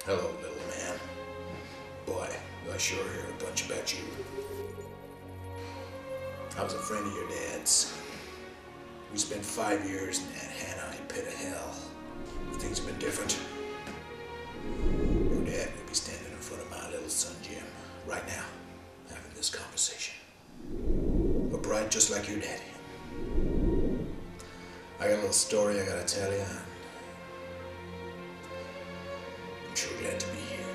Hello, little man. Boy, I sure heard a bunch about you. I was a friend of your dad's. We spent 5 years in that Hanoi pit of hell. Things have been different. Your dad will be standing in front of my little son Jim right now, having this conversation. A bright just like your daddy. I got a little story I gotta tell you. I'm sure glad to be here.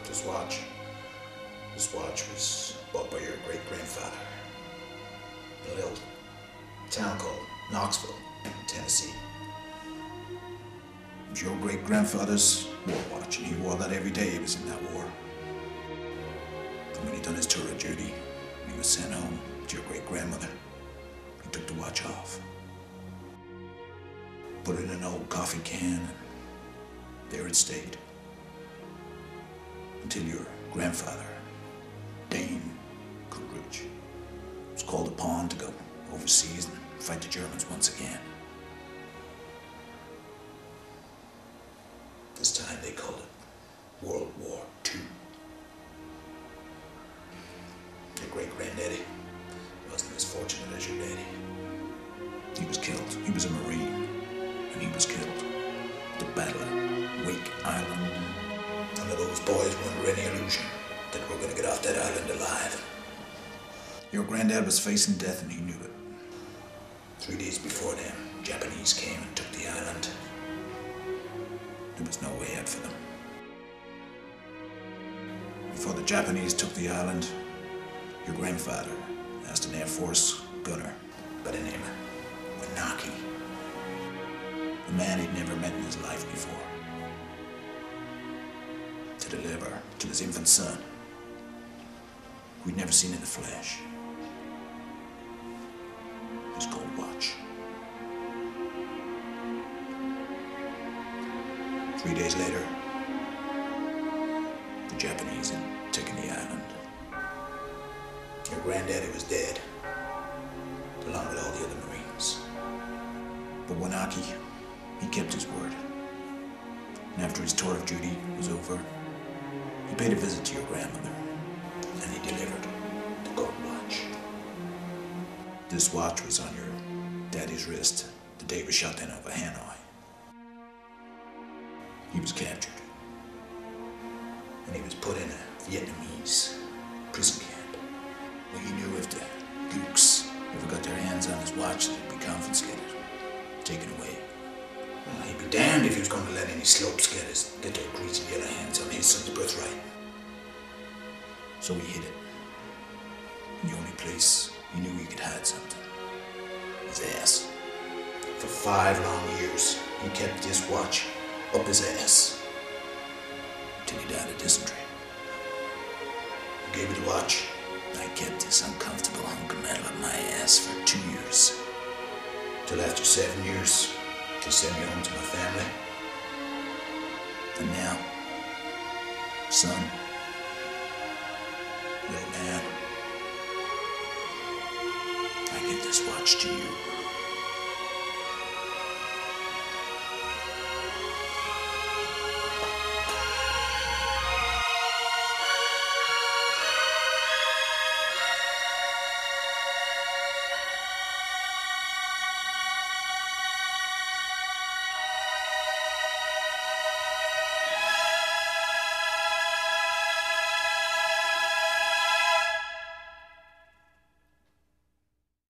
This watch was bought by your great-grandfather in a little town called Knoxville, Tennessee. It was your great-grandfather's war watch, and he wore that every day he was in that war. And when he done his tour of duty, he was sent home to your great-grandmother. He took the watch off, put it in an old coffee can, and there it stayed. Until your grandfather, Kev Currid, was called upon to go overseas and fight the Germans once again. This time they called it World War II. Your great-granddaddy wasn't as fortunate as your daddy. He was killed. He was a Marine, and he was killed at the Battle of Wake Island. None of those boys were under any illusion that we're going to get off that island alive. Your granddad was facing death, and he knew it. 3 days before them, Japanese came and took the island. There was no way out for them. Before the Japanese took the island, your grandfather asked an Air Force gunner by the name of Wanaki, a man he'd never met in his life before, to deliver to his infant son, who he'd never seen in the flesh, his gold watch. 3 days later, the Japanese had taken the island. Your granddaddy was dead, along with all the other Marines. But Wanaki, he kept his word. And after his tour of duty was over, he paid a visit to your grandmother, and he delivered the gold watch. This watch was on your daddy's wrist the day it was shot down over Hanoi. He was captured, and he was put in a Vietnamese prison camp, where he knew if the gooks ever got their hands on his watch, they'd be confiscated, taken away. Well, he'd be damned if he was going to let any slopes get their greasy yellow hands on his son's birthright. So he hid it. And the only place he knew he could hide something, his ass. For 5 long years, he kept this watch up his ass, till he died of dysentery. I gave me the watch. I kept this uncomfortable hunk of metal up my ass for 2 years. Till after 7 years, they sent me home to my family. And now, son, little man, I give this watch to you.